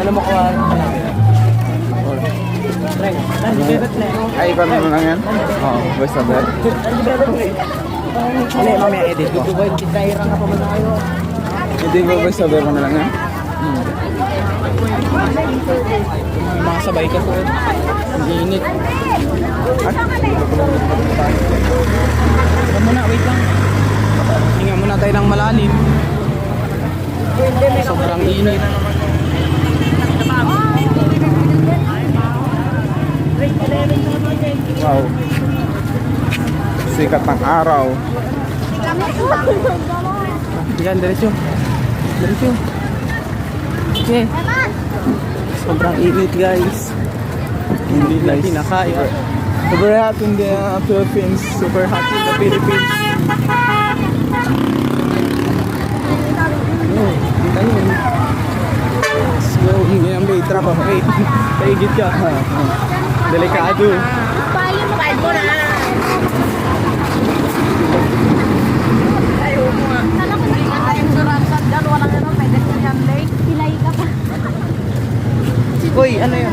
Ano mo kawan? Ay, paano lang yan? Oo, basta ba? Ano yung mamaya edit ko? Kairang ka pa man tayo. Hindi ba basta ba mo na lang yan? Mga sabay ka po. Ang init. Tara muna, wait lang. Hinga muna tayo ng malalim. Sobrang init. Wow. Sikat ng araw. Yan, diretso. Diretso. Okay. Sobrang init guys. Hindi natin nakaya. Super hot in the Philippines. Super hot in the Philippines. Oh, kita yun. Let's go. Hindi ang may trap. Wait. Paigit ka. Delikado. Uy, ano yun?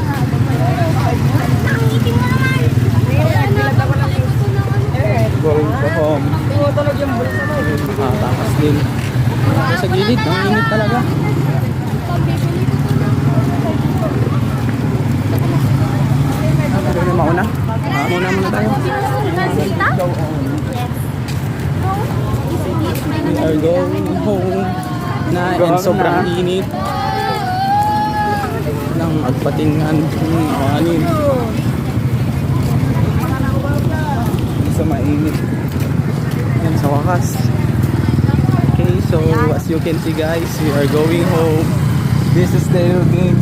Going to home. Takas din. Sa gilid, ang init talaga. Ano yung mauna? Mauna muna tayo. We are going home na and sobrang init ng agpatingan anin Sa mainit. yan sa wakas. Okay, so as you can see guys, we are going home. This is the routine.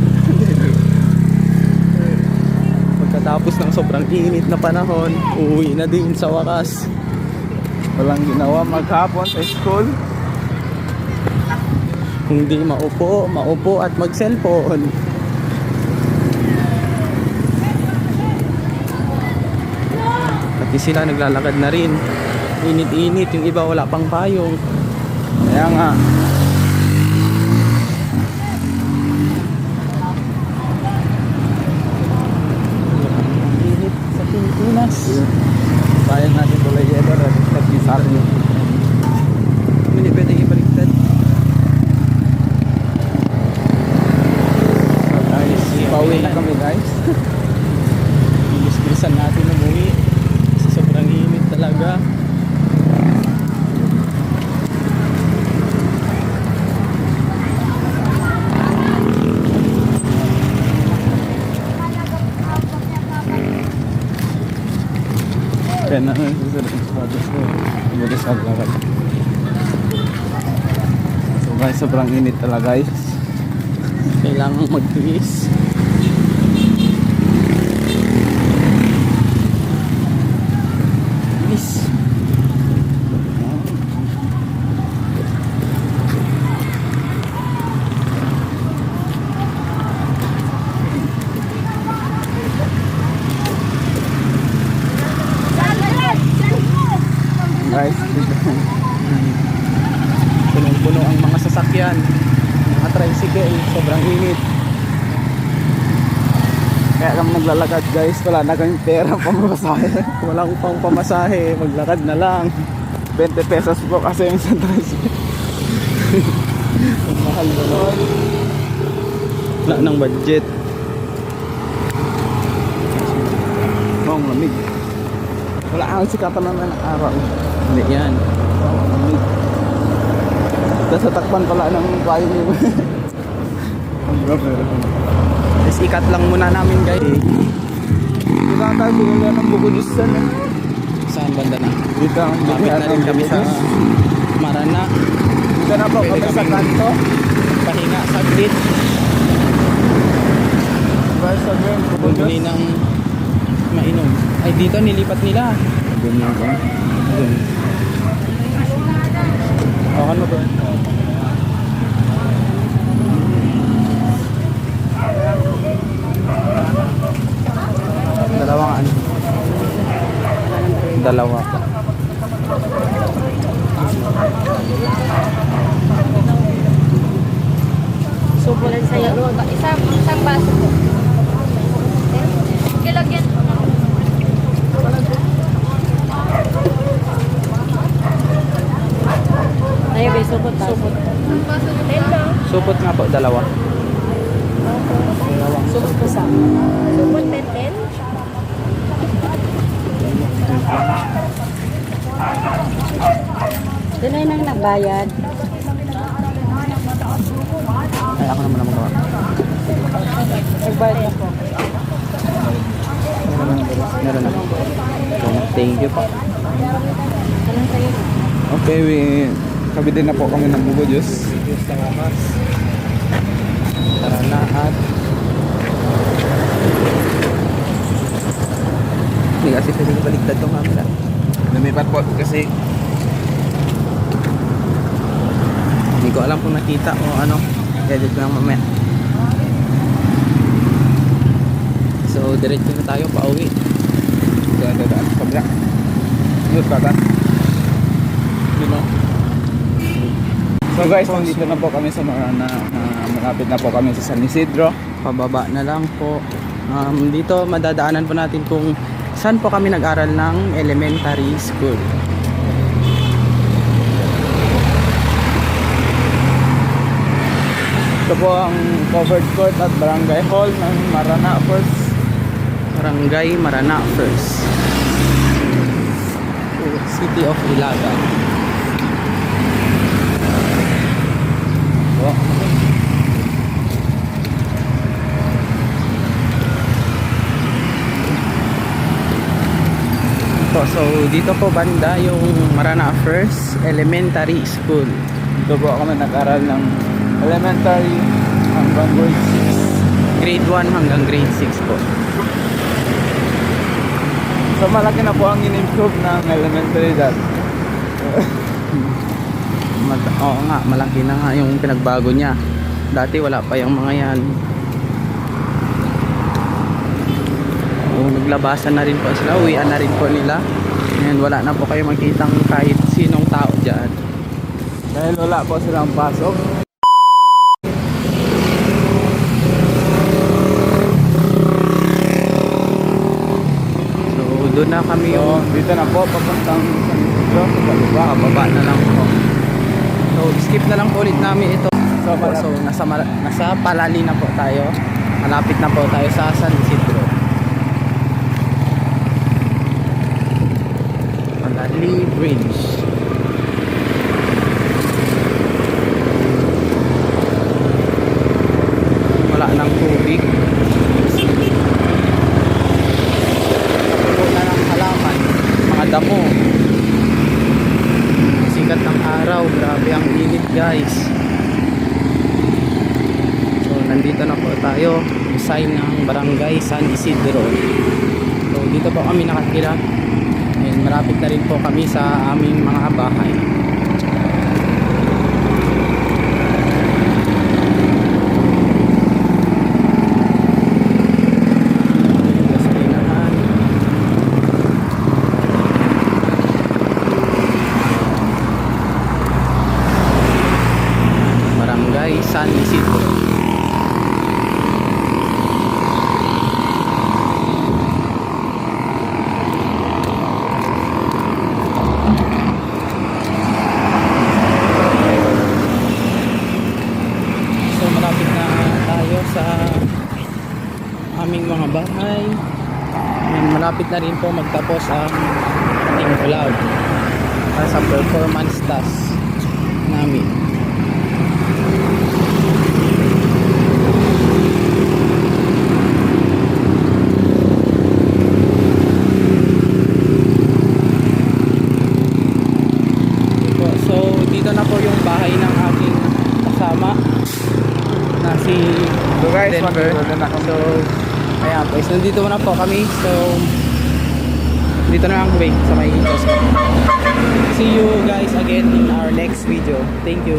Pagkatapos ng sobrang init na panahon, uuwi na din sa wakas. Walang ginawa maghapon sa school. Hindi maupo at mag-cellphone. Pati sila naglalakad na rin. Init-init, yung iba wala pang payong. Kaya nga. Init sa Pilipinas. Bayan natin tuloy ito. Nag-isar nyo. Hindi pwede ibaliktad. Guys, pauwi na kami guys. Bilis-bilisan natin umuwi. Kasi sobrang init talaga. Kaya na susunod sa bilis maglakad. So guys, sobrang init talaga guys. Kailangan magtiis. Bilis. Guys, Punong-puno ang mga sasakyan, mga tricycle, sobrang init. kaya kami naglalakad guys. Wala na kaming pera pamasahe. Walang pang pamasahe, maglakad na lang. 20 pesos po kasi yung sa tricycle. Ang mahal na nun. Wala ng budget. Mong lamig. Wala ang sikatan naman ng araw. Hindi yan. Lamig. Tapos sa takpan pala ng bahay niyo. Ang grabe. Tapos ikat lang muna namin guys. Dito na tayo, bigyan na ng Bugudusan. Saan banda na? Dito ang Lapit na rin kami sa Marana. Dito na po Pwede kami sa kaming kanto. Pahinga saglit. Basta sa Grand Bumili ng mainom. Ay dito nilipat nila. Ganyan ba? Doon. Ano ba? Dalawang ano? Dalawa pa. Supot sa'yo. Isang baso po. Kilagyan po na. Ayaw ba supot? Supot. Supot nga po, dalawa. Supot po sa. Supot 10. Doon ay nang nagbayad. Ay, ako naman ang magawa. Nagbayad na po. Meron na. Thank you po. Anong sa'yo? Okay, kabidin na po kami ng bubo juice. Tara na at hindi kasi pwede baligtad itong camera. Lumipat po kasi hindi ko alam kung nakita o ano. Edit ko lang mamaya. So, diretso na tayo pa uwi. Daan. Kabila. Yun, kata. So guys, nandito na po kami sa Marana. Malapit na po kami sa San Isidro. Pababa na lang po. Dito madadaanan po natin kung saan po kami nag-aral ng elementary school. Ito po ang covered court at barangay hall ng Marana First. Barangay Marana First. City of Ilagan. Oh. So dito po banda yung Marana First Elementary School. Dito po kami nag-aral ng elementary hanggang grade 6. Grade 1 hanggang grade 6 po. So malaki na po ang in-improve ng elementary dati. Oo nga, malaki na nga yung pinagbago niya. Dati wala pa yung mga yan. Naglabasan na rin po sila, uwian na rin po nila. And wala na po kayo makitang kahit sinong tao dyan. Dahil wala po silang pasok. So doon na kami yung dito na po, papuntang baba na lang po. So skip na lang po ulit namin ito. So nasa Palali na po tayo. Malapit na po tayo sa San Isidro. Palali Bridge. Wala nang tubig. Wala nang halaman. Mga damo. Sikat ng araw. Grabe ang init guys. So nandito na po tayo. Sign ng Barangay San Isidro. So dito po kami nakatira. And malapit na rin po kami sa aming mga bahay. Barangay San Isidro. Sa aming mga bahay. And malapit na rin po magtapos ang ating vlog para sa performance task namin. So dito na po yung bahay ng aking kasama na si Denver. So ayan guys, nandito na po kami. So dito na lang kami sa may see you guys again in our next video. Thank you.